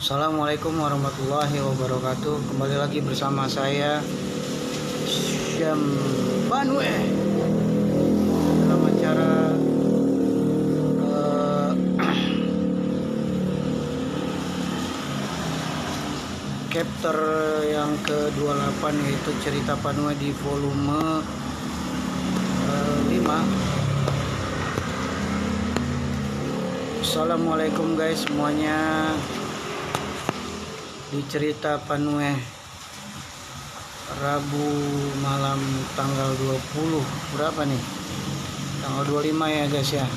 Assalamualaikum warahmatullahi wabarakatuh. Kembali lagi bersama saya Syam Banue dalam acara chapter yang ke-28, yaitu cerita Panue di volume 5. Assalamualaikum guys semuanya. Di cerita Panue Rabu malam tanggal 20 berapa nih? Tanggal 25 ya guys ya.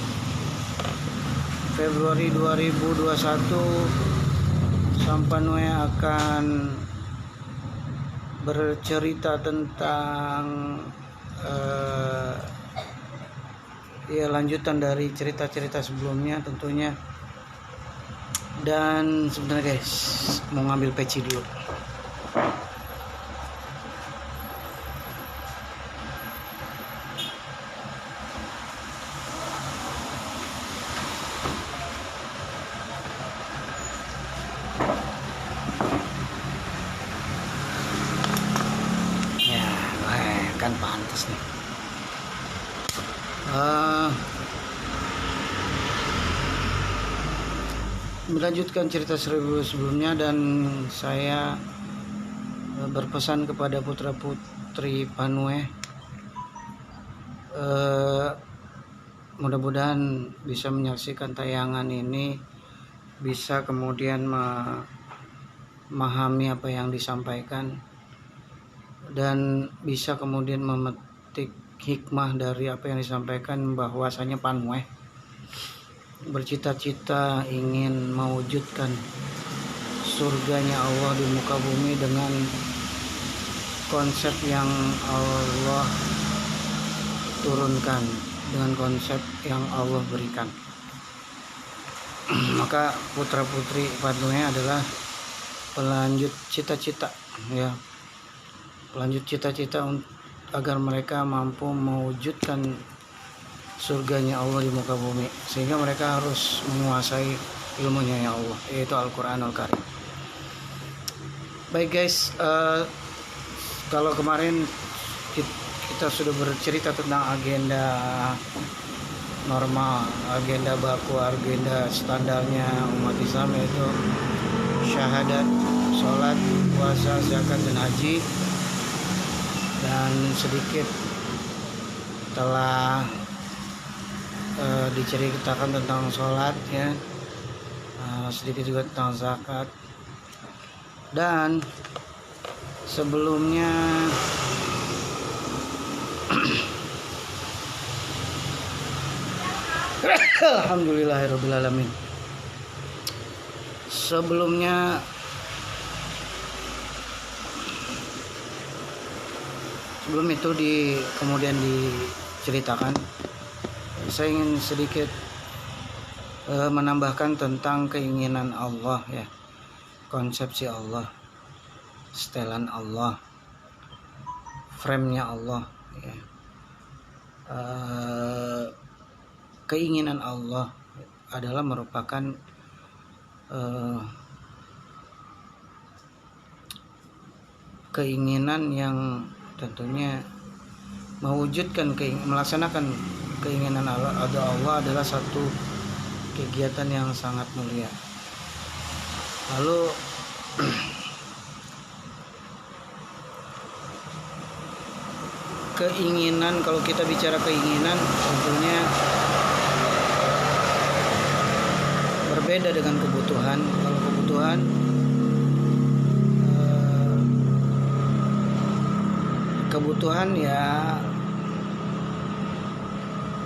Februari 2021 Sam Panue akan bercerita tentang lanjutan dari cerita-cerita sebelumnya tentunya. Dan sebenarnya guys, mau ngambil peci dulu. Ya, kan pantas nih. Melanjutkan cerita sebelumnya, dan saya berpesan kepada putra-putri Panue, mudah-mudahan bisa menyaksikan tayangan ini, bisa kemudian memahami apa yang disampaikan, dan bisa kemudian memetik hikmah dari apa yang disampaikan, bahwasanya Panue bercita-cita ingin mewujudkan surganya Allah di muka bumi dengan konsep yang Allah turunkan, dengan konsep yang Allah berikan. Maka putra-putri Panue adalah pelanjut cita-cita, ya, pelanjut cita-cita agar mereka mampu mewujudkan surganya Allah di muka bumi, sehingga mereka harus menguasai ilmunya ya Allah, yaitu Al-Quranul Karim. Baik guys, kalau kemarin kita sudah bercerita tentang agenda normal, agenda baku, agenda standarnya umat Islam, yaitu syahadat, sholat, puasa, zakat, dan haji. Dan sedikit telah diceritakan tentang sholat, ya, sedikit juga tentang zakat. Dan sebelumnya alhamdulillahirrabbilalamin, sebelum itu kemudian diceritakan, saya ingin sedikit menambahkan tentang keinginan Allah, ya, konsepsi Allah, setelan Allah, frame-nya Allah, ya. Keinginan Allah adalah merupakan keinginan yang tentunya mewujudkan, melaksanakan keinginan Allah adalah satu kegiatan yang sangat mulia. Lalu keinginan, kalau kita bicara keinginan, tentunya berbeda dengan kebutuhan. Kalau kebutuhan ya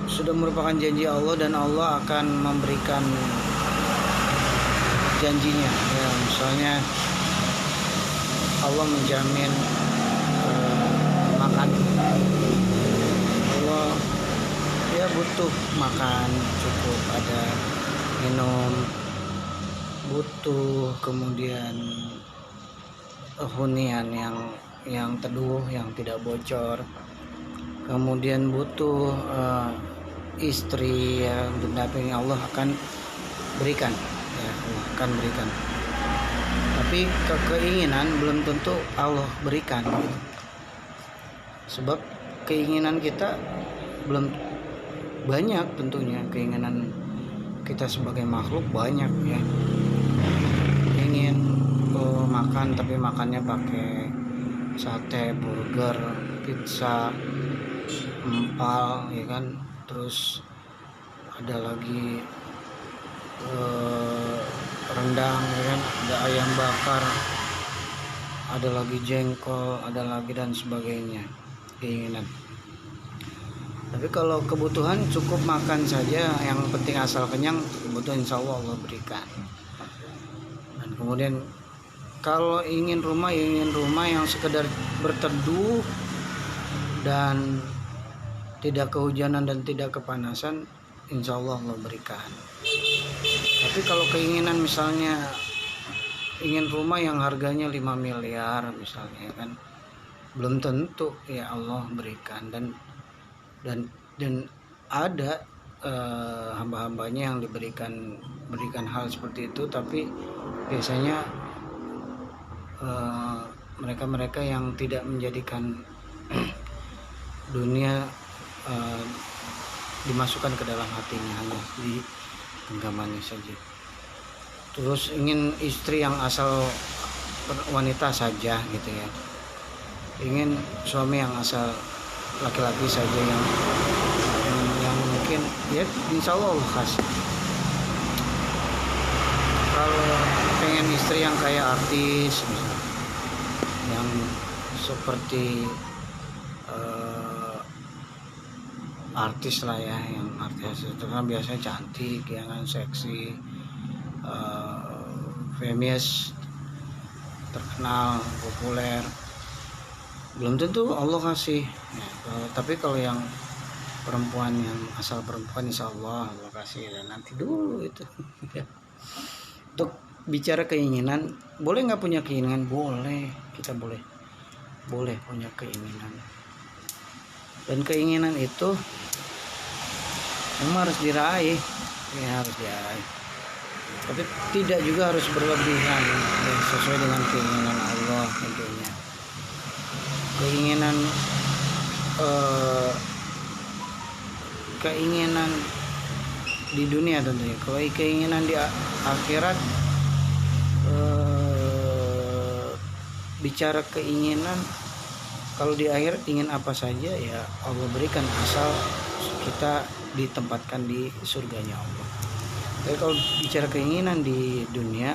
sudah merupakan janji Allah, dan Allah akan memberikan janjinya, ya. Misalnya Allah menjamin makan, Allah ya butuh makan cukup, ada minum, butuh kemudian hunian yang teduh, yang tidak bocor, kemudian butuh istri yang mendampingi, Allah akan berikan, ya, Allah akan berikan. Tapi keinginan belum tentu Allah berikan gitu. Sebab keinginan kita belum banyak, tentunya keinginan kita sebagai makhluk banyak ya. Ingin makan tapi makannya pakai sate, burger, pizza, empal ya kan. Terus ada lagi rendang ya kan, ada ayam bakar, ada lagi jengkol, ada lagi dan sebagainya keinginan. Tapi kalau kebutuhan cukup makan saja, yang penting asal kenyang, kebutuhan insya Allah berikan. Dan kemudian kalau ingin rumah yang sekedar berteduh dan tidak kehujanan dan tidak kepanasan, insya Allah berikan. Tapi kalau keinginan misalnya ingin rumah yang harganya 5 miliar misalnya kan, belum tentu ya Allah berikan. Dan ada hamba-hambanya yang berikan hal seperti itu, tapi biasanya mereka yang tidak menjadikan dunia dimasukkan ke dalam hatinya, hanya di genggamannya saja. Terus ingin istri yang asal wanita saja gitu ya, ingin suami yang asal laki-laki saja, yang mungkin ya insya Allah kasih. Kalau pengen istri yang kayak artis misalnya, yang seperti artis lah ya, yang artis itu kan biasanya cantik ya kan, seksi, famous, terkenal, populer, belum tentu Allah kasih ya. Tapi kalau yang perempuan yang asal perempuan, insya Allah Allah kasih. Dan nanti dulu itu untuk bicara keinginan, boleh nggak punya keinginan? Boleh, kita boleh punya keinginan, dan keinginan itu memang harus diraih ya, harus diraih, tapi tidak juga harus berlebihan ya, sesuai dengan keinginan Allah tentunya. Keinginan di dunia tentunya. Kalau keinginan di akhirat, bicara keinginan, kalau di akhirat ingin apa saja ya Allah berikan, asal kita ditempatkan di surganya Allah. Tapi kalau bicara keinginan di dunia,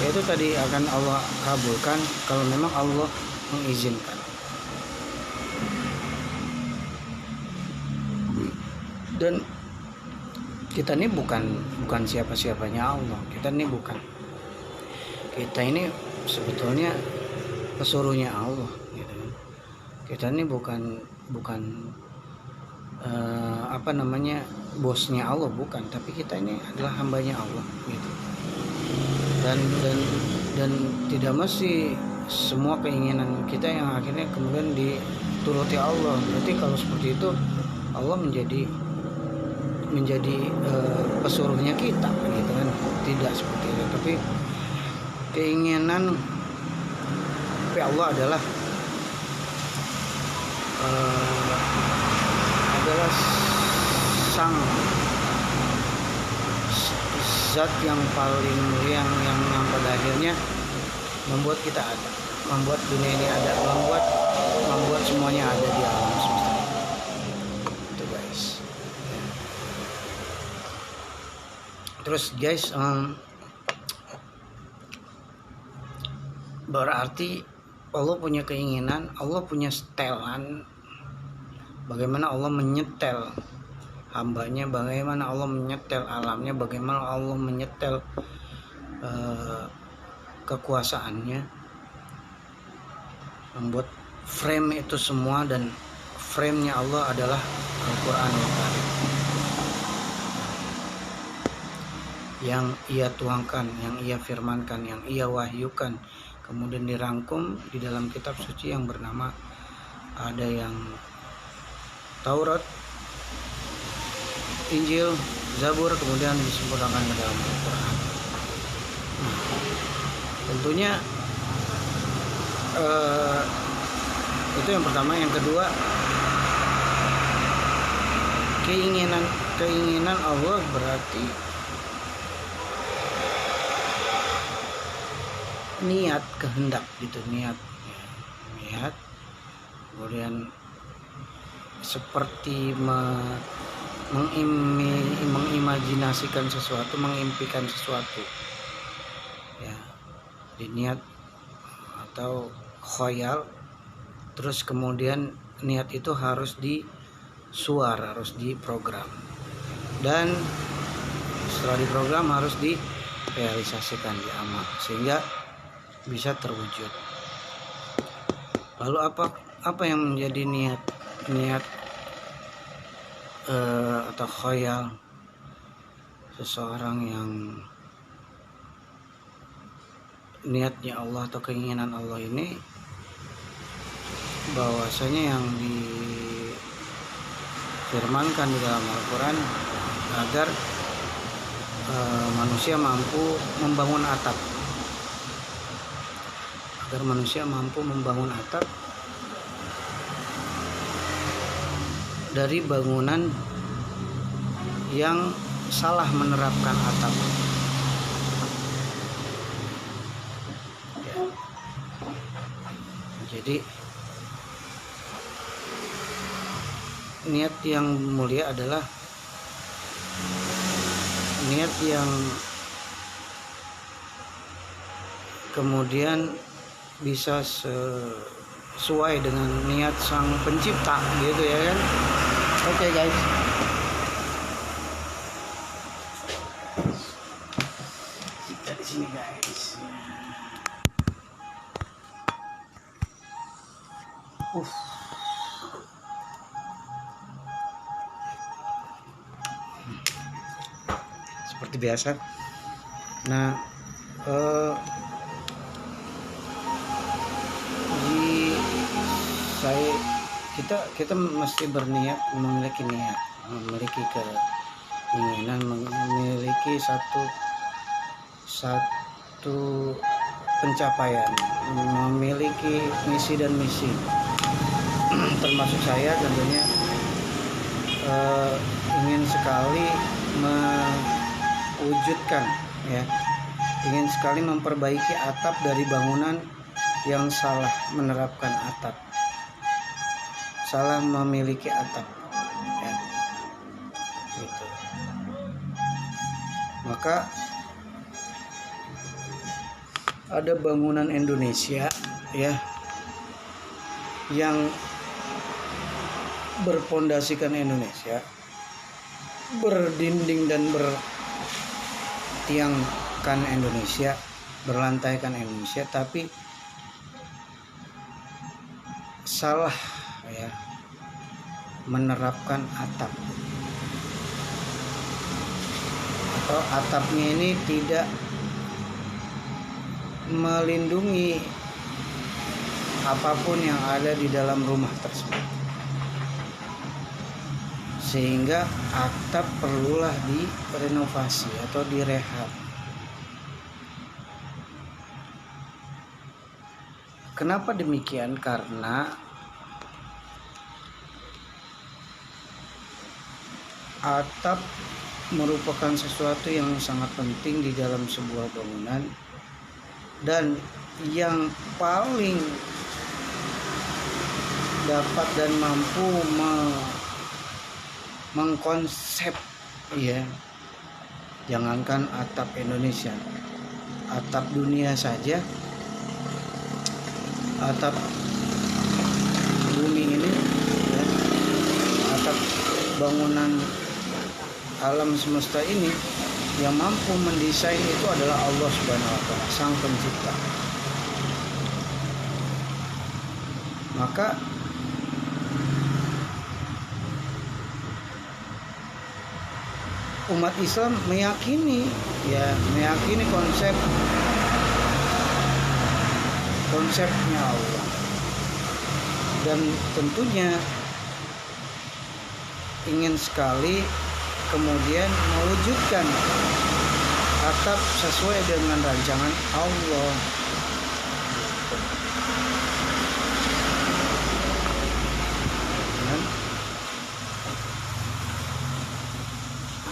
itu tadi akan Allah kabulkan kalau memang Allah mengizinkan. Dan kita ini bukan siapa-siapanya Allah. Kita ini sebetulnya pesuruhnya Allah gitu. Kita ini bukan bosnya Allah, bukan, tapi kita ini adalah hambanya Allah gitu. Dan tidak mesti semua keinginan kita yang akhirnya kemudian dituruti Allah. Berarti kalau seperti itu Allah menjadi pesuruhnya kita gitu kan. Tidak seperti itu. Tapi keinginan Allah adalah sang zat yang paling mulia, yang pada akhirnya membuat kita ada, membuat dunia ini ada, membuat semuanya ada di alam semesta itu guys. Terus guys, berarti Allah punya keinginan, Allah punya setelan bagaimana Allah menyetel hambanya, bagaimana Allah menyetel alamnya, bagaimana Allah menyetel kekuasaannya, membuat frame itu semua. Dan frame-nya Allah adalah Al-Quran yang ia tuangkan, yang ia firmankan, yang ia wahyukan, kemudian dirangkum di dalam kitab suci yang bernama, ada yang Taurat, Injil, Zabur, kemudian disempurnakan ke dalam Al-Quran. Tentunya itu yang pertama. Yang kedua, keinginan Allah berarti niat, kehendak gitu, niat. Kemudian seperti mengimajinasikan sesuatu, mengimpikan sesuatu ya, diniat atau khoyal. Terus kemudian niat itu harus disuar, harus diprogram, dan setelah diprogram harus direalisasikan, diamal, sehingga bisa terwujud. Lalu apa yang menjadi niat atau khoyal seseorang yang niatnya Allah atau keinginan Allah ini, bahwasanya yang difirmankan di dalam Al-Quran agar manusia mampu membangun atap, dari bangunan yang salah menerapkan atap. Ya. Jadi niat yang mulia adalah niat yang kemudian bisa sesuai dengan niat sang pencipta, gitu ya kan. Oke, guys. Kita di sini, guys. Seperti biasa. Nah, kita mesti berniat, memiliki niat, memiliki keinginan, memiliki satu pencapaian, memiliki misi dan misi. Termasuk saya tentunya ingin sekali mewujudkan, ya, ingin sekali memperbaiki atap dari bangunan yang salah menerapkan atap, salah memiliki atap, ya, gitu. Maka ada bangunan Indonesia, ya, yang berpondasikan Indonesia, berdinding dan bertiangkan Indonesia, berlantaikan Indonesia, tapi salah, ya, menerapkan atap, atau atapnya ini tidak melindungi apapun yang ada di dalam rumah tersebut, sehingga atap perlulah direnovasi atau direhab. Kenapa demikian? Karena atap merupakan sesuatu yang sangat penting di dalam sebuah bangunan, dan yang paling dapat dan mampu mengkonsep, ya, jangankan atap Indonesia, atap dunia saja, atap bumi ini, ya, atap bangunan alam semesta ini, yang mampu mendesain itu adalah Allah Subhanahu wa Ta'ala, Sang Pencipta. Maka umat Islam meyakini konsepnya Allah, dan tentunya ingin sekali kemudian mewujudkan atap sesuai dengan rancangan Allah. Dan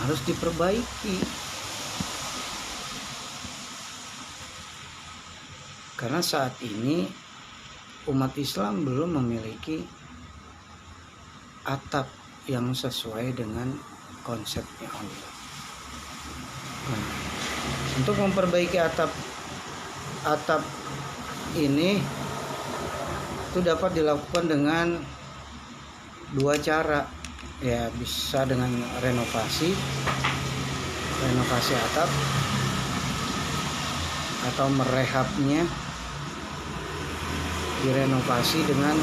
harus diperbaiki karena saat ini umat Islam belum memiliki atap yang sesuai dengan konsepnya Allah. Nah, untuk memperbaiki atap ini itu dapat dilakukan dengan dua cara, ya bisa dengan renovasi atap atau merehabnya, direnovasi dengan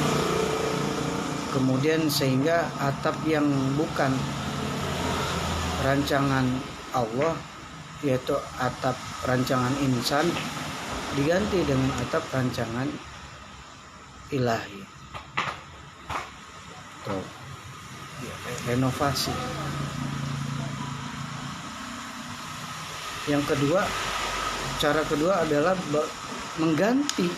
kemudian sehingga atap yang bukan rancangan Allah, yaitu atap rancangan insan, diganti dengan atap rancangan ilahi. Tuh, renovasi. Yang kedua, cara kedua adalah mengganti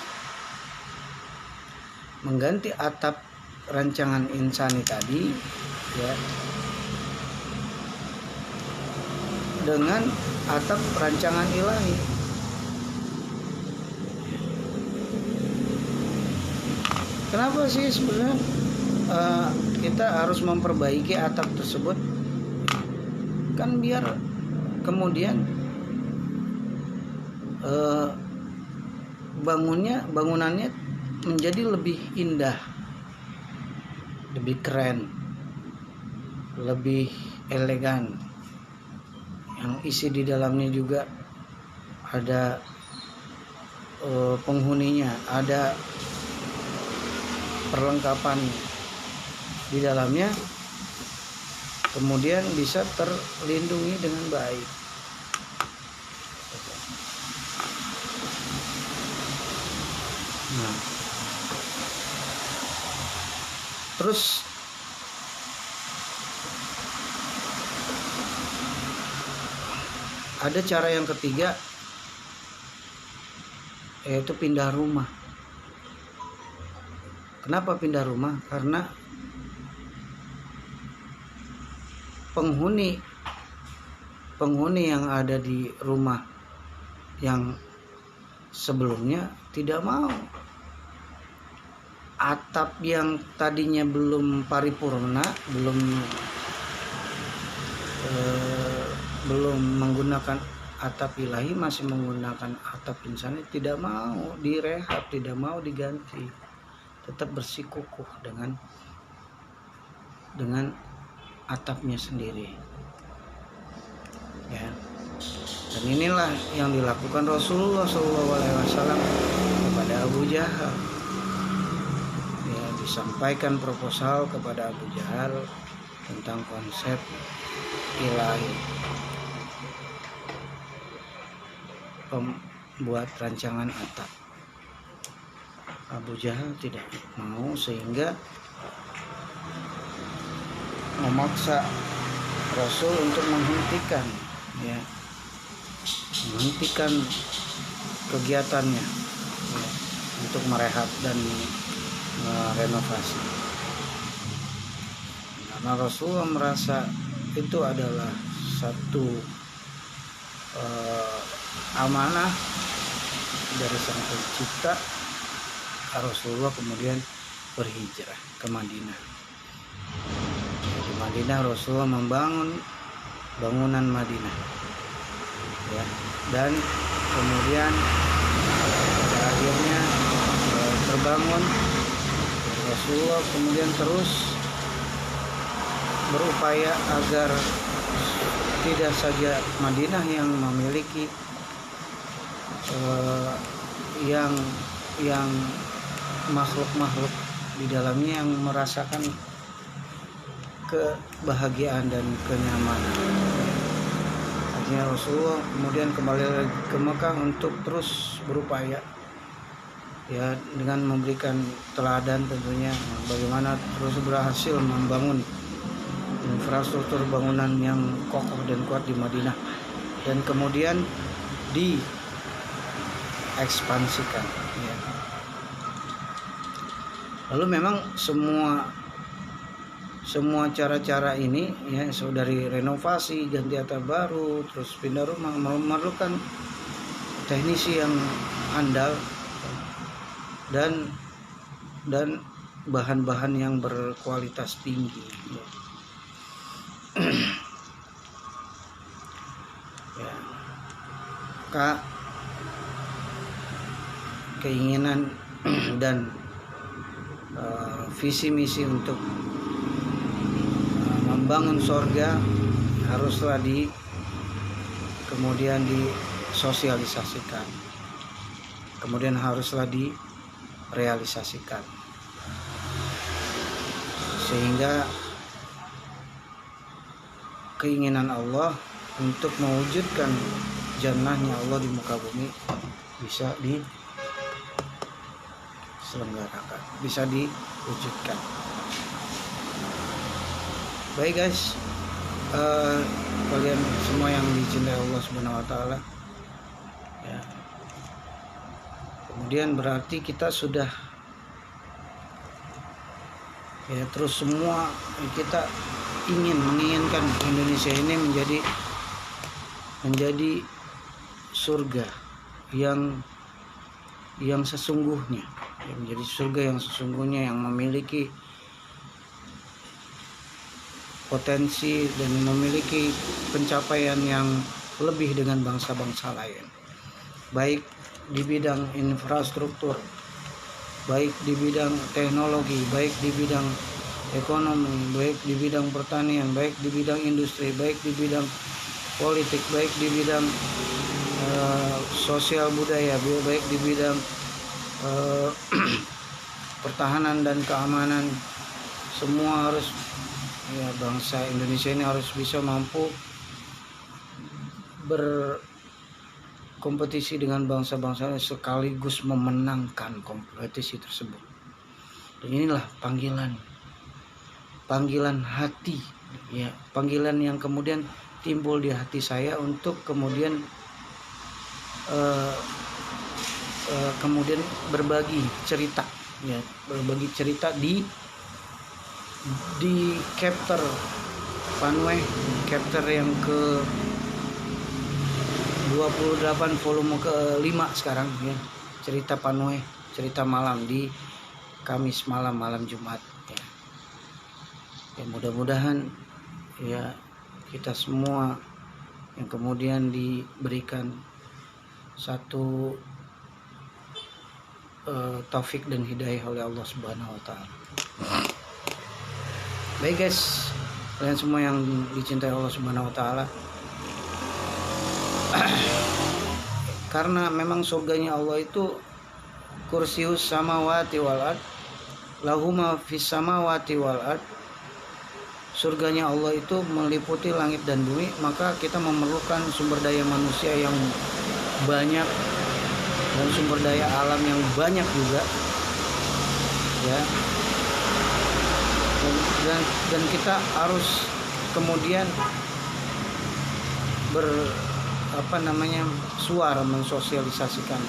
atap rancangan insani tadi, ya, dengan atap rancangan ilahi. Kenapa sih sebenarnya kita harus memperbaiki atap tersebut? Kan biar kemudian bangunannya menjadi lebih indah, lebih keren, lebih elegan. Yang isi di dalamnya juga ada penghuninya, ada perlengkapan di dalamnya, kemudian bisa terlindungi dengan baik. Nah, terus ada cara yang ketiga, yaitu pindah rumah. Kenapa pindah rumah? Karena penghuni yang ada di rumah yang sebelumnya tidak mau. Atap yang tadinya belum paripurna, belum menggunakan atap ilahi, masih menggunakan atap insani, tidak mau direhab, tidak mau diganti, tetap bersikukuh dengan atapnya sendiri, ya. Dan inilah yang dilakukan Rasulullah SAW kepada Abu Jahal. Ya, disampaikan proposal kepada Abu Jahal tentang konsep ilahi, pembuat rancangan atap. Abu Jahal tidak mau, sehingga memaksa Rasul untuk menghentikan kegiatannya, ya, untuk merehab dan merenovasi. Karena Rasulullah merasa itu adalah satu amanah dari Sang Pencipta. Rasulullah kemudian berhijrah ke Madinah. Di Madinah Rasulullah membangun bangunan Madinah, ya, dan kemudian pada akhirnya terbangun. Rasulullah kemudian terus berupaya agar tidak saja Madinah yang memiliki yang makhluk-makhluk di dalamnya yang merasakan kebahagiaan dan kenyamanan. Akhirnya Rasulullah kemudian kembali lagi ke Mekah untuk terus berupaya, ya, dengan memberikan teladan tentunya bagaimana terus berhasil membangun infrastruktur bangunan yang kokoh dan kuat di Madinah, dan kemudian diekspansikan ya. Lalu memang semua cara-cara ini ya, dari renovasi, ganti atap baru, terus pindah rumah, memerlukan teknisi yang andal dan bahan-bahan yang berkualitas tinggi ya. Keinginan dan visi misi untuk membangun sorga haruslah kemudian disosialisasikan, kemudian haruslah direalisasikan, sehingga keinginan Allah untuk mewujudkan jannahnya Allah di muka bumi bisa diselenggarakan, bisa diwujudkan. Baik guys, kalian semua yang dicintai Allah Subhanahu wa taala ya. Kemudian berarti kita sudah ya, terus semua kita menginginkan Indonesia ini menjadi surga yang sesungguhnya, menjadi surga yang sesungguhnya, yang memiliki potensi dan memiliki pencapaian yang lebih dengan bangsa-bangsa lain, baik di bidang infrastruktur, baik di bidang teknologi, baik di bidang ekonomi, baik di bidang pertanian, baik di bidang industri, baik di bidang politik, baik di bidang sosial budaya, baik di bidang pertahanan dan keamanan. Semua harus ya, bangsa Indonesia ini harus bisa mampu berkompetisi dengan bangsa-bangsa sekaligus memenangkan kompetisi tersebut. Dan inilah panggilan hati ya, panggilan yang kemudian timbul di hati saya untuk kemudian berbagi cerita ya, berbagi cerita di chapter Panweh, chapter yang ke 28 volume ke-5 sekarang ya, cerita Panweh, cerita malam di Kamis malam Jumat ya. Ya mudah-mudahan ya kita semua yang kemudian diberikan satu taufik dan hidayah oleh Allah Subhanahu wa taala. Baik guys, kalian semua yang dicintai Allah Subhanahu wa taala, karena memang surganya Allah itu kursius samawati wal ard, lahuma fis samawati wal ard. Surganya Allah itu meliputi langit dan bumi, maka kita memerlukan sumber daya manusia yang banyak dan sumber daya alam yang banyak juga ya. Dan kita harus kemudian suara mensosialisasikan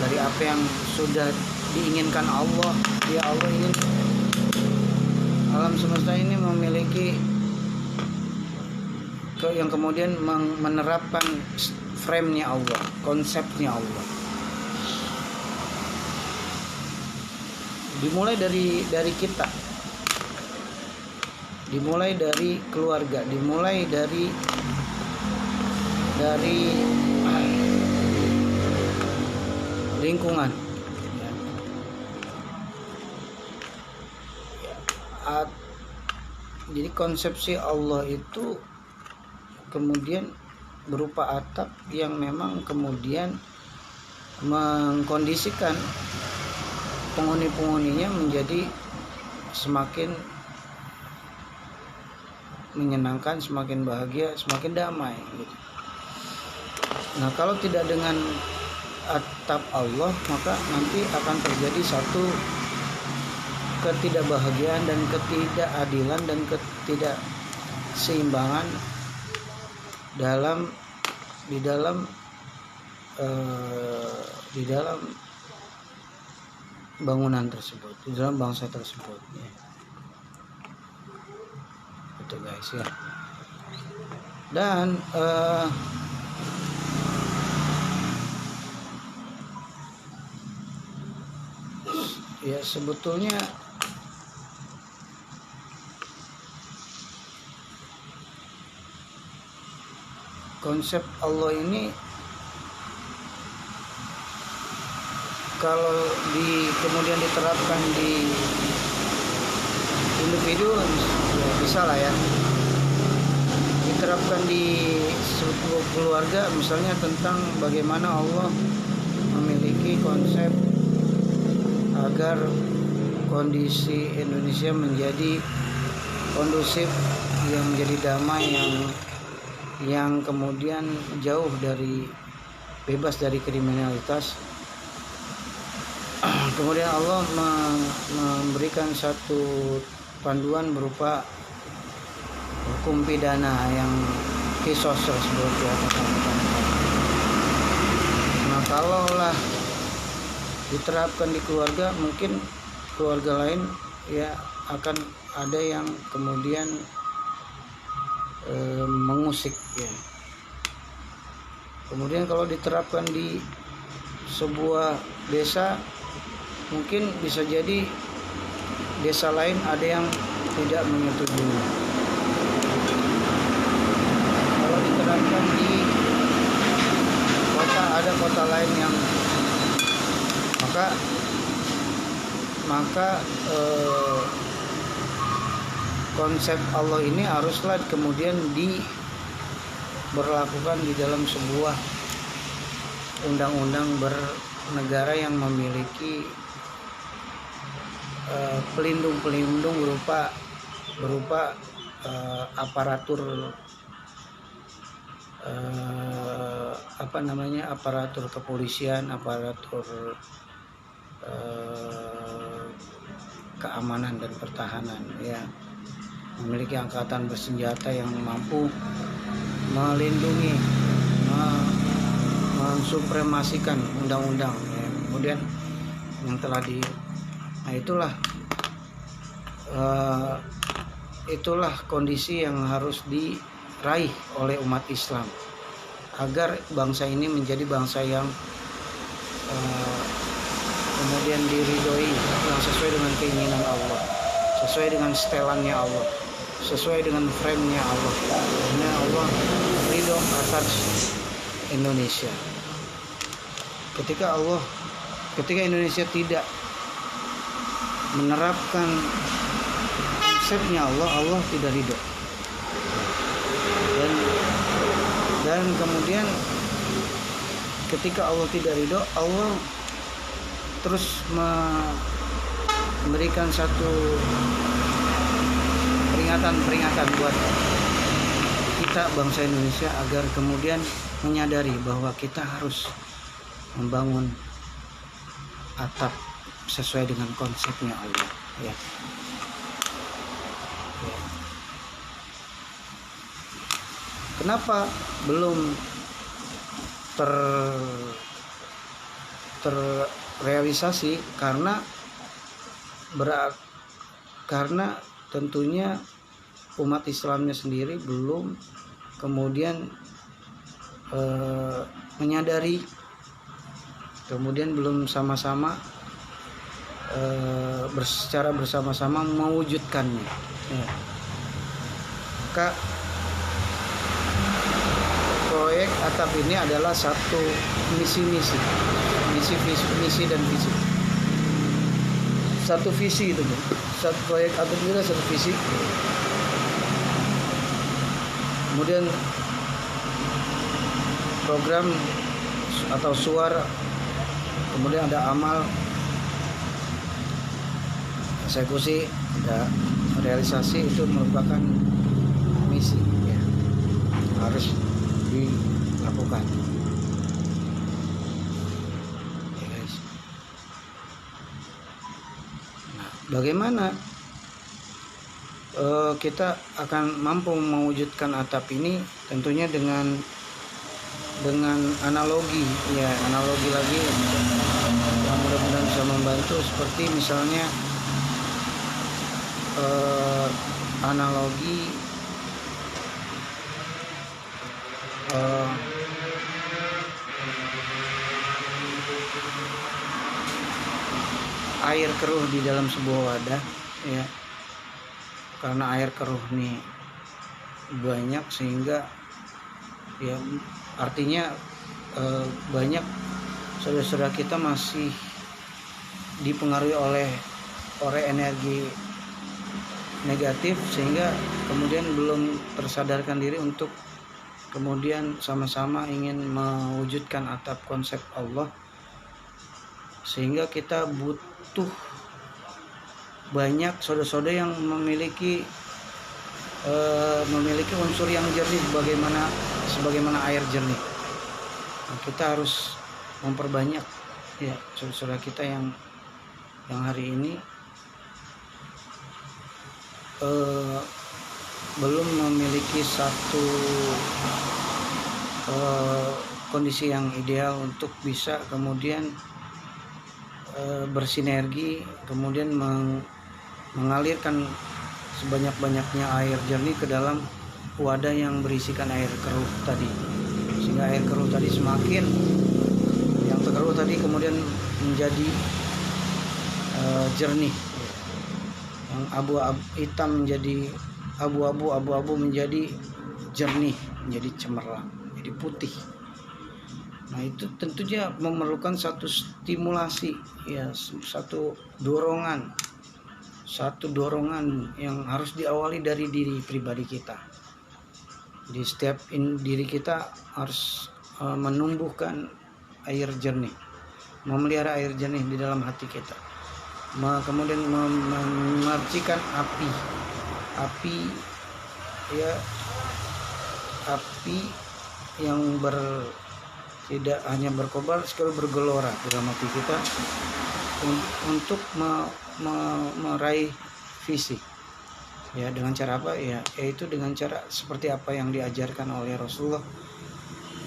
dari apa yang sudah diinginkan Allah. Ya Allah ingin alam semesta ini memiliki yang kemudian menerapkan frame-nya Allah, konsepnya Allah. Dimulai dari kita, dimulai dari keluarga, dimulai dari lingkungan. Jadi konsepsi Allah itu kemudian berupa atap yang memang kemudian mengkondisikan penghuni-penghuninya menjadi semakin menyenangkan, semakin bahagia, semakin damai gitu. Nah, kalau tidak dengan atap Allah, maka nanti akan terjadi satu ketidakbahagiaan dan ketidakadilan dan ketidakseimbangan dalam di dalam bangunan tersebut, di dalam bangsa tersebut ya. Itu guys ya. Dan ya sebetulnya konsep Allah ini kalau kemudian diterapkan di individu ya bisa lah ya, diterapkan di sebuah keluarga misalnya tentang bagaimana Allah memiliki konsep agar kondisi Indonesia menjadi kondusif, yang menjadi damai, yang kemudian jauh dari bebas dari kriminalitas. Kemudian Allah memberikan satu panduan berupa hukum pidana yang kisos tersebut ya. Nah kalaulah diterapkan di keluarga, mungkin keluarga lain ya akan ada yang kemudian mengusik ya. Kemudian kalau diterapkan di sebuah desa, mungkin bisa jadi desa lain ada yang tidak menyetujui. Kalau diterapkan di kota, ada kota lain yang maka konsep Allah ini haruslah kemudian diberlakukan di dalam sebuah undang-undang bernegara yang memiliki pelindung berupa aparatur aparatur kepolisian, aparatur keamanan dan pertahanan ya, memiliki angkatan bersenjata yang mampu melindungi, mensupremasikan undang-undang ya. Kemudian yang telah itulah kondisi yang harus diraih oleh umat Islam agar bangsa ini menjadi bangsa yang kemudian diridhoi, yang sesuai dengan keinginan Allah, sesuai dengan setelannya Allah, sesuai dengan frame-nya Allah. Karena Allah ridho atas Indonesia. Ketika Indonesia tidak menerapkan konsepnya Allah tidak ridho. Dan kemudian ketika Allah tidak ridho, Allah terus memberikan satu peringatan buat kita bangsa Indonesia agar kemudian menyadari bahwa kita harus membangun atap sesuai dengan konsepnya Allah ya. Kenapa belum terrealisasi? Karena tentunya umat Islamnya sendiri belum kemudian menyadari, kemudian belum sama-sama secara bersama-sama mewujudkannya ya. Maka proyek atap ini adalah satu misi dan visi. Satu visi itu, satu proyek atap ini adalah satu visi. Kemudian program atau suara, kemudian ada amal, eksekusi, ada realisasi. Itu merupakan misi ya, harus dilakukan ya guys. Nah, bagaimana kita akan mampu mewujudkan atap ini? Tentunya dengan dengan analogi, ya analogi lagi yang mudah-mudahan bisa membantu, seperti misalnya analogi air keruh di dalam sebuah wadah, ya, karena air keruh nih banyak sehingga ya artinya banyak saudara-saudara kita masih dipengaruhi oleh energi negatif, sehingga kemudian belum tersadarkan diri untuk kemudian sama-sama ingin mewujudkan atap konsep Allah, sehingga kita butuh banyak saudara-saudara yang memiliki unsur yang jernih sebagaimana air jernih. Nah, kita harus memperbanyak ya saudara-saudara kita yang hari ini belum memiliki satu kondisi yang ideal untuk bisa kemudian bersinergi, kemudian mengalirkan sebanyak-banyaknya air jernih ke dalam wadah yang berisikan air keruh tadi, sehingga air keruh tadi semakin yang terkeruh tadi kemudian menjadi jernih, yang hitam menjadi abu-abu menjadi jernih, menjadi cemerlang, jadi putih. Nah, itu tentunya memerlukan satu stimulasi, ya, satu dorongan yang harus diawali dari diri pribadi kita. Di setiap diri kita harus menumbuhkan air jernih, memelihara air jernih di dalam hati kita, kemudian memercikan api yang tidak hanya berkobar, sekali bergelora dalam hati kita untuk meraih visi, ya, dengan cara apa, ya, yaitu dengan cara seperti apa yang diajarkan oleh Rasulullah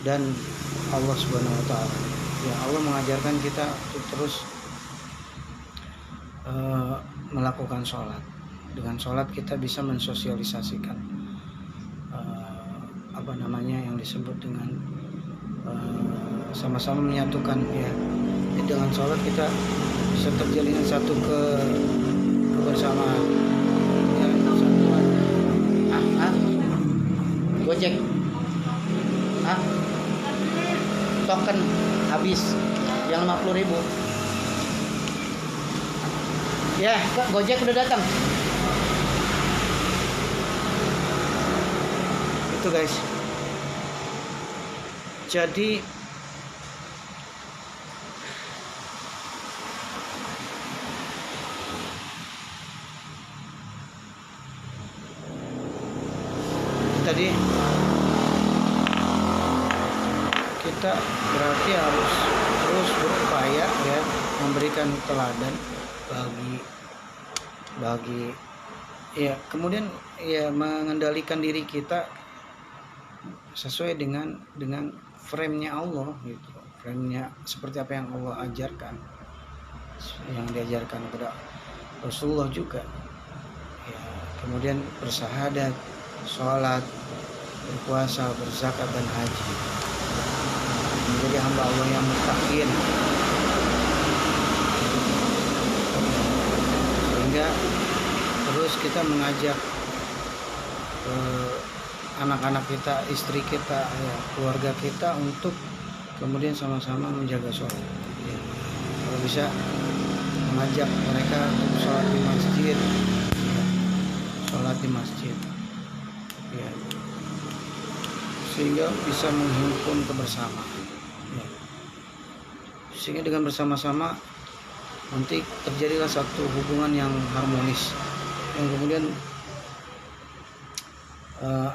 dan Allah Subhanahu wa taala. Ya, Allah mengajarkan kita untuk terus melakukan sholat. Dengan sholat kita bisa mensosialisasikan yang disebut dengan sama-sama menyatukan, ya. Jadi dengan sholat kita bisa terjalin satu kebersamaan. Gojek, token habis yang 50.000. Ya, Gojek udah datang. Itu guys. Jadi tadi kita berarti harus terus berupaya, ya, memberikan teladan bagi ya, kemudian ya mengendalikan diri kita sesuai dengan frame-nya Allah gitu. Frame-nya seperti apa yang Allah ajarkan, yang diajarkan kepada Rasulullah juga, ya, kemudian bersahadat, sholat, berpuasa, berzakat dan haji, menjadi hamba Allah yang muttaqin, sehingga terus kita mengajak anak-anak kita, istri kita, ya, keluarga kita untuk kemudian sama-sama menjaga sholat, ya. Kalau bisa mengajak mereka untuk sholat di masjid, ya, sehingga bisa menghimpun kebersamaan, ya. Sehingga dengan bersama-sama nanti terjadilah satu hubungan yang harmonis, yang kemudian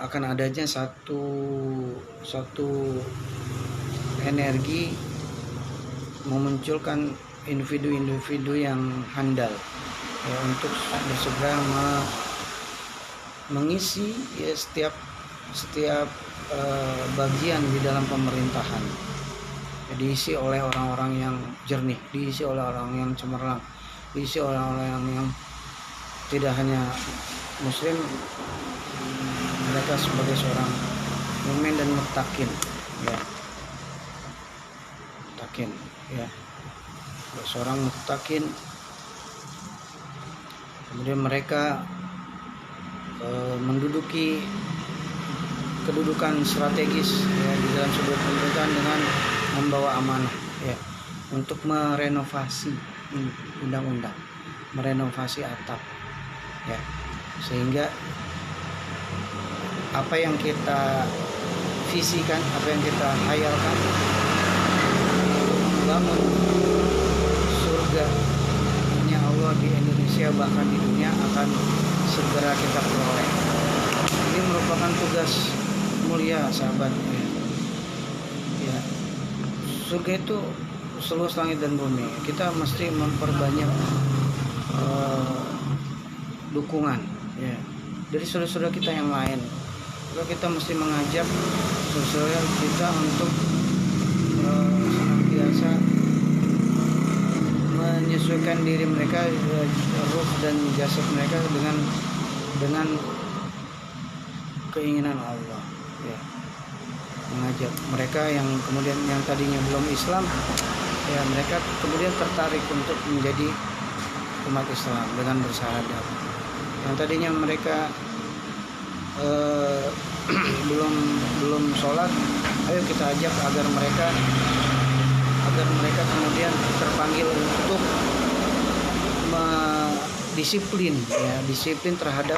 akan adanya satu energi memunculkan individu-individu yang handal, ya, untuk bersegera mengisi, ya, setiap bagian di dalam pemerintahan, diisi oleh orang-orang yang jernih, diisi oleh orang yang cemerlang, diisi oleh orang yang tidak hanya muslim, mereka sebagai seorang mukmin dan muttaqin, ya, muttaqin, ya, seorang muttaqin. Kemudian mereka menduduki kedudukan strategis, ya, di dalam sebuah pemerintahan dengan membawa amanah, ya, untuk merenovasi undang-undang, merenovasi atap, ya, sehingga apa yang kita visikan, apa yang kita hayalkan, membangun surga punya Allah di Indonesia, bahkan di dunia, akan segera kita peroleh. Ini merupakan tugas mulia, sahabat, ya. Surga itu seluas langit dan bumi. Kita mesti memperbanyak dukungan, ya, dari saudara-saudara kita yang lain. Kita mesti mengajak saudara kita untuk senantiasa menyesuaikan diri mereka, ruh dan jasad mereka dengan keinginan Allah, ya. Mengajak mereka yang kemudian yang tadinya belum Islam, ya, mereka kemudian tertarik untuk menjadi umat Islam dengan bersyahadat. Yang tadinya mereka belum sholat, ayo kita ajak agar mereka kemudian terpanggil untuk disiplin, ya, disiplin terhadap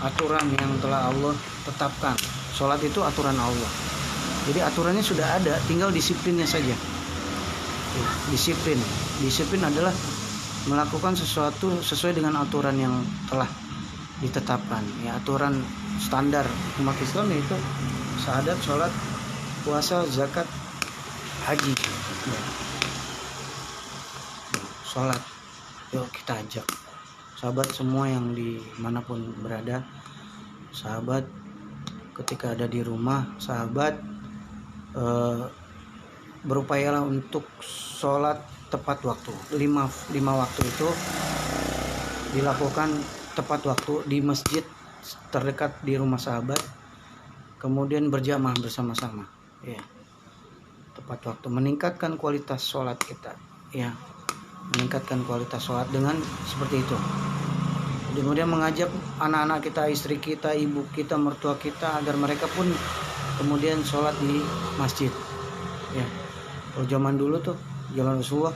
aturan yang telah Allah tetapkan. Sholat itu aturan Allah, jadi aturannya sudah ada, tinggal disiplinnya saja. Disiplin adalah melakukan sesuatu sesuai dengan aturan yang telah ditetapkan, ya, aturan standar umat Islam, yaitu syahadat, sholat, puasa, zakat, haji, ya. Sholat, yuk kita ajak sahabat semua yang dimanapun berada. Sahabat ketika ada di rumah, sahabat berupayalah untuk sholat tepat waktu. 5 waktu itu dilakukan tepat waktu di masjid terdekat di rumah sahabat, kemudian berjamaah bersama-sama, ya, tepat waktu, meningkatkan kualitas sholat kita, ya, meningkatkan kualitas sholat dengan seperti itu. Kemudian mengajak anak-anak kita, istri kita, ibu kita, mertua kita, agar mereka pun kemudian sholat di masjid, ya. Kalau zaman dulu tuh, zaman Rasulullah,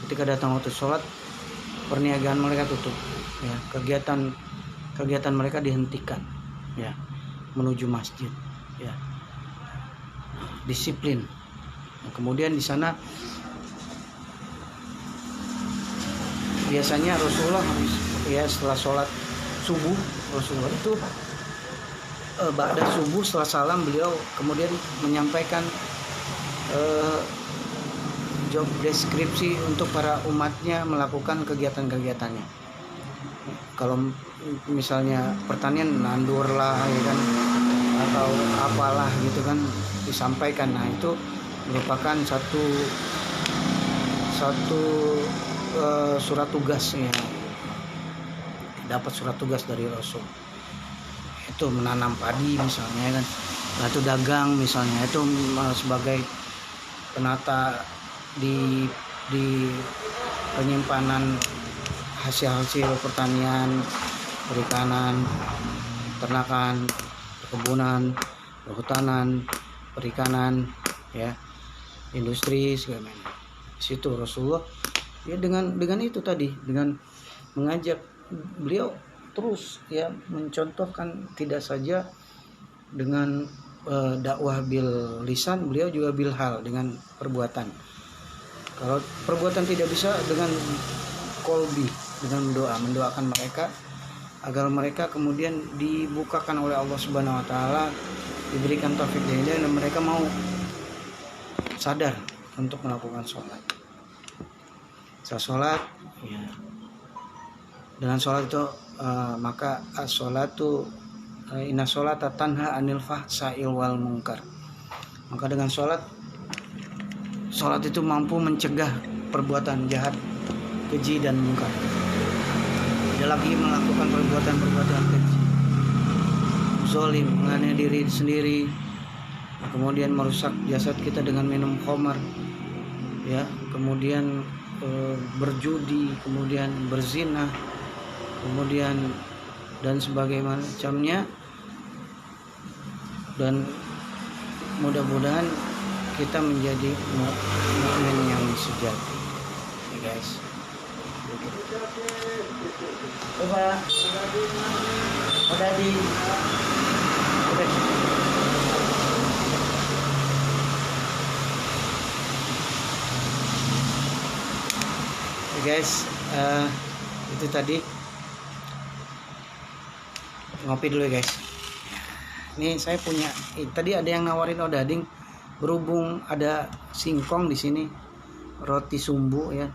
ketika datang waktu sholat, perniagaan mereka tutup, ya, kegiatan mereka dihentikan, ya, menuju masjid, ya, disiplin. Nah, kemudian di sana biasanya Rasulullah, ya, setelah sholat subuh, Rasulullah itu ba'da subuh, setelah salam, beliau kemudian menyampaikan job deskripsi untuk para umatnya melakukan kegiatan-kegiatannya. Kalau misalnya pertanian, nandur lah, ya kan, atau apalah gitu kan, disampaikan. Nah, itu merupakan satu surat tugas, ya, dapat surat tugas dari Rasul. Itu menanam padi misalnya, kan, atau dagang misalnya, itu sebagai penata di penyimpanan hasil pertanian, perikanan, ternakan, perkebunan, perhutanan, perikanan, ya, industri, segala macam. Situ Rasulullah, ya, dengan itu tadi, dengan mengajak, beliau terus, ya, mencontohkan, tidak saja dengan dakwah bil lisan, beliau juga bil hal, dengan perbuatan. Kalau perbuatan tidak bisa, dengan kolbi, dengan mendoakan mereka agar mereka kemudian dibukakan oleh Allah Subhanahu wa taala, diberikan taufik dan mereka mau sadar untuk melakukan sholat. Sholat, ya, dengan sholat itu maka as-sholatu inna sholata tanha anil fahsa'il wal munkar. Maka dengan sholat itu mampu mencegah perbuatan jahat, keji dan mungkar. Tidak lagi melakukan perbuatan keji, zalim, menganiaya diri sendiri, kemudian merusak jasad kita dengan minum khamar, ya, kemudian berjudi, kemudian berzina, kemudian dan sebagainya macamnya. Dan mudah-mudahan kita menjadi mukmin yang sejati, ya guys. Coba udah di guys, itu tadi ngopi dulu ya guys. Ini saya punya, tadi ada yang nawarin odading, berhubung ada singkong di sini, roti sumbu ya,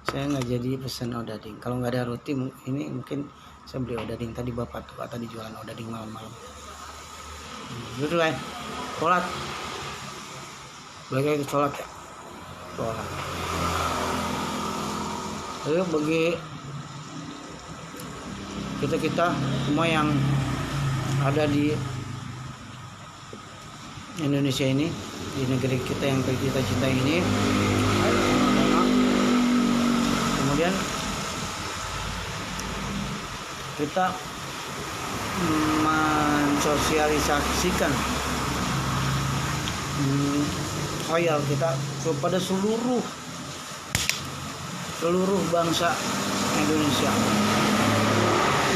saya nggak jadi pesan odading. Kalau nggak ada roti ini mungkin saya beli odading. Tadi bapak tua tadi jualan odading malam-malam. Betul lah, sholat, balik lagi sholat ya, sholat. Lalu bagi kita semua yang ada di Indonesia ini, di negeri kita yang kita cintai ini, kemudian kita mensosialisasikan khayal kita kepada seluruh bangsa Indonesia,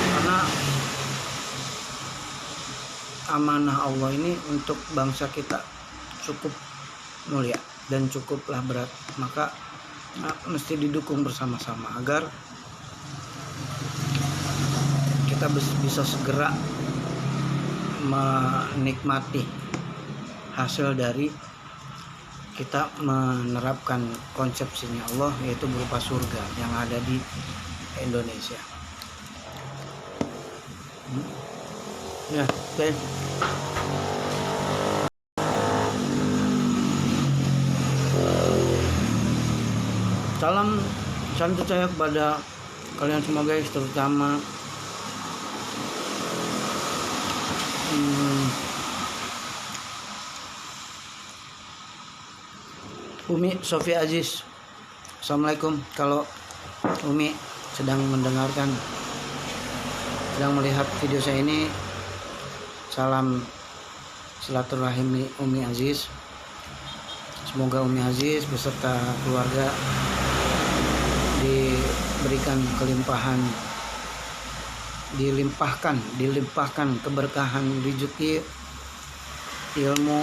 karena amanah Allah ini untuk bangsa kita cukup mulia dan cukuplah berat. Maka mesti didukung bersama-sama agar kita bisa segera menikmati hasil dari kita menerapkan konsepsinya Allah, yaitu berupa surga yang ada di Indonesia. Ya, oke. Salam saya kepada kalian semua guys, terutama Umi Sofia Aziz. Assalamualaikum. Kalau Umi sedang mendengarkan, sedang melihat video saya ini, salam silaturahmi Umi Aziz. Semoga Umi Aziz beserta keluarga diberikan kelimpahan, dilimpahkan keberkahan rezeki, ilmu,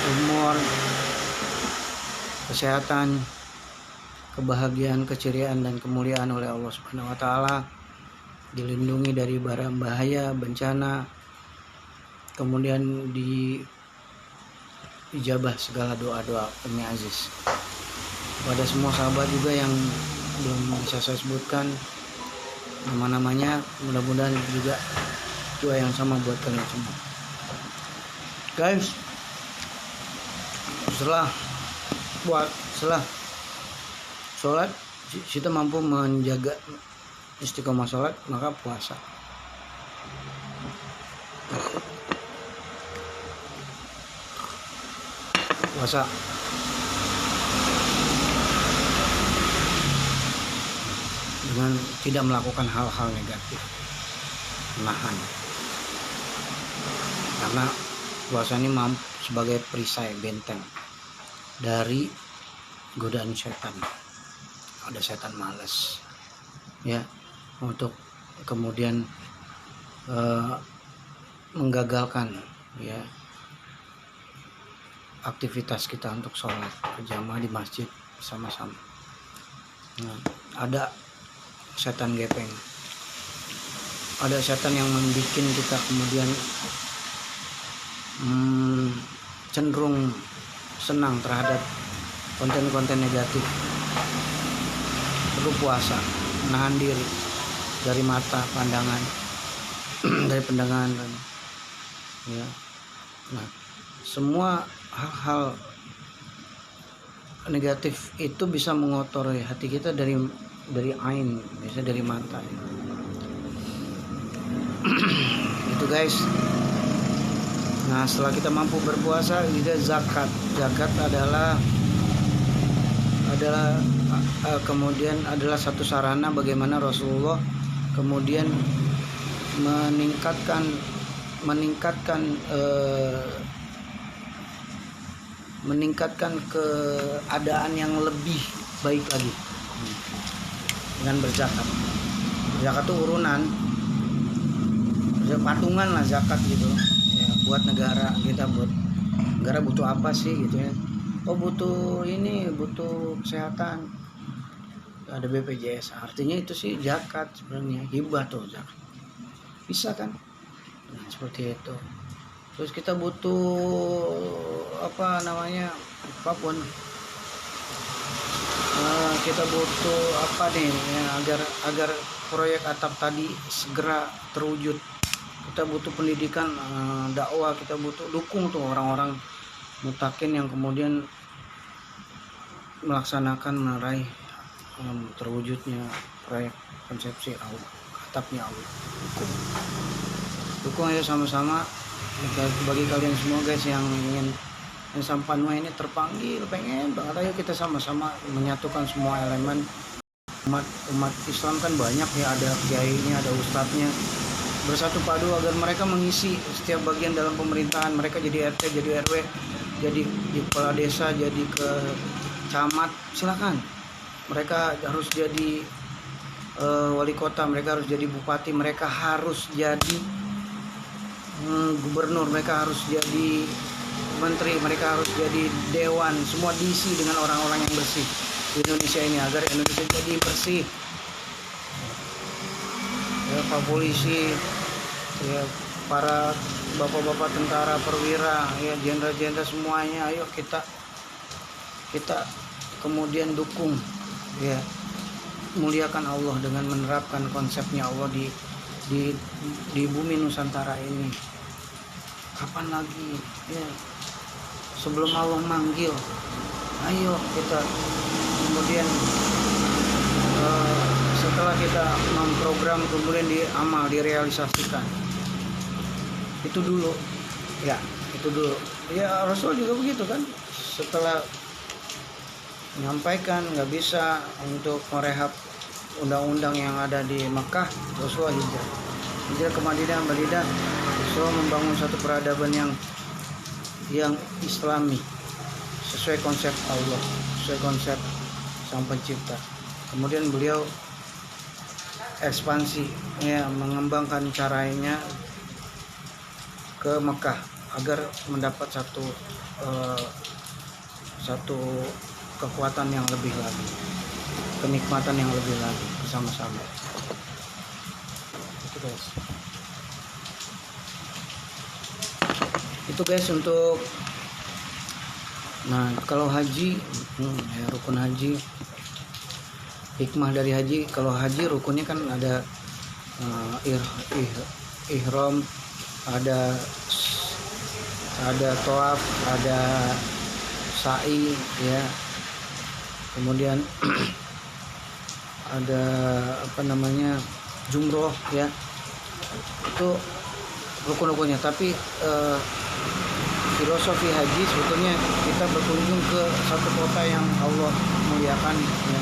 umur, kesehatan, kebahagiaan, keceriaan dan kemuliaan oleh Allah Subhanahu wa taala, dilindungi dari bara bahaya, bencana, kemudian diijabah segala doa-doa Umi Aziz. Pada semua sahabat juga yang belum bisa saya sebutkan nama-namanya, mudah-mudahan juga doa yang sama buat kalian semua guys. Setelah sholat kita mampu menjaga istiqomah sholat, maka puasa. Dengan tidak melakukan hal-hal negatif, menahan, karena puasa ini mampu sebagai perisai, benteng dari godaan setan. Ada setan malas ya, untuk kemudian menggagalkan ya aktivitas kita untuk sholat berjamaah di masjid sama-sama. Nah, ada setan gepeng, ada setan yang membuat kita kemudian cenderung senang terhadap konten-konten negatif. Perlu puasa, menahan diri dari mata pandangan, dari pandangan dan ya. Nah, semua hal-hal negatif itu bisa mengotori hati kita dari ain, biasanya dari mata ya. Itu guys. Nah, setelah kita mampu berpuasa, juga zakat adalah kemudian adalah satu sarana bagaimana Rasulullah kemudian meningkatkan keadaan yang lebih baik lagi dengan berzakat. Zakat itu urunan, patungan lah zakat gitu ya, buat negara. Kita buat negara butuh apa sih gitu ya, oh butuh ini, butuh kesehatan, ada BPJS, artinya itu sih zakat sebenarnya, hibah tuh zakat, bisa kan. Nah, seperti itu. Terus kita butuh apapun, kita butuh apa nih ya, agar proyek atap tadi segera terwujud. Kita butuh pendidikan, dakwah, kita butuh dukung tuh orang-orang mutakin yang kemudian melaksanakan meraih terwujudnya proyek konsepsi Allah, atapnya Allah. Dukung ayo sama-sama. Bagi kalian semua guys yang ingin Panua ini terpanggil, pengen banget, ayo kita sama-sama menyatukan semua elemen umat Islam. Kan banyak ya, ada kiainya, ada ustadznya, bersatu padu agar mereka mengisi setiap bagian dalam pemerintahan. Mereka jadi RT, jadi RW, jadi kepala desa, jadi ke camat, silakan. Mereka harus jadi wali kota, mereka harus jadi bupati, mereka harus jadi gubernur, mereka harus jadi menteri, mereka harus jadi dewan. Semua diisi dengan orang-orang yang bersih di Indonesia ini agar Indonesia jadi bersih ya. Pak polisi ya, para bapak-bapak tentara, perwira ya, jenderal-jenderal, semuanya ayo kita kemudian dukung ya, muliakan Allah dengan menerapkan konsepnya Allah di bumi Nusantara ini. Kapan lagi ya, sebelum Allah manggil, ayo kita kemudian setelah kita memprogram kemudian diamal, direalisasikan. Itu dulu ya, Rasul juga begitu kan. Setelah menyampaikan nggak bisa untuk merehab undang-undang yang ada di Makkah, Rasulullah hijrah ke Madinah. Rasulullah membangun satu peradaban yang Islami, sesuai konsep Allah, sesuai konsep Sang Pencipta. Kemudian beliau ekspansi ya, mengembangkan caranya ke Mekah agar mendapat satu kekuatan yang lebih lagi, kenikmatan yang lebih lagi bersama-sama. Itu guys untuk kalau haji ya, rukun haji, hikmah dari haji. Kalau haji rukunnya kan ada ihram, ada tawaf, ada sa'i ya, kemudian ada jumroh ya, itu rukun-rukunnya. Tapi filosofi haji sebetulnya kita berkunjung ke satu kota yang Allah muliakan ya.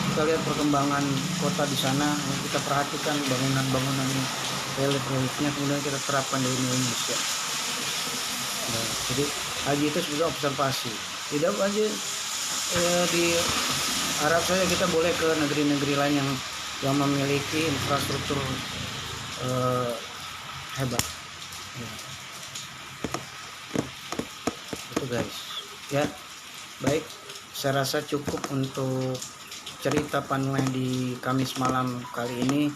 Kita lihat perkembangan kota di sana ya, kita perhatikan bangunan-bangunannya, relief-reliefnya, kemudian kita terapkan di Indonesia ya. Jadi haji itu sebagai observasi. Tidak aja di Arab saja, kita boleh ke negeri-negeri lain yang memiliki infrastruktur hebat ya. Itu guys ya. Baik, saya rasa cukup untuk cerita Panue di Kamis malam kali ini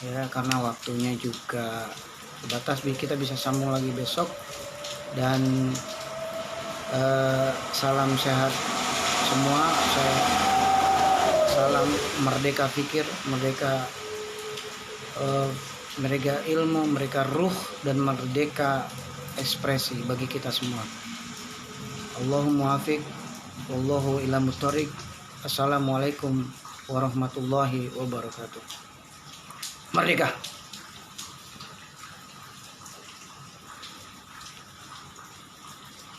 ya, karena waktunya juga terbatas. Kita bisa sambung lagi besok. Dan salam sehat semua. Salam merdeka pikir, merdeka ilmu, merdeka ruh, dan merdeka ekspresi bagi kita semua. Allahumma muwafiq, wallahu ila muthariq. Assalamualaikum warahmatullahi wabarakatuh. Merdeka.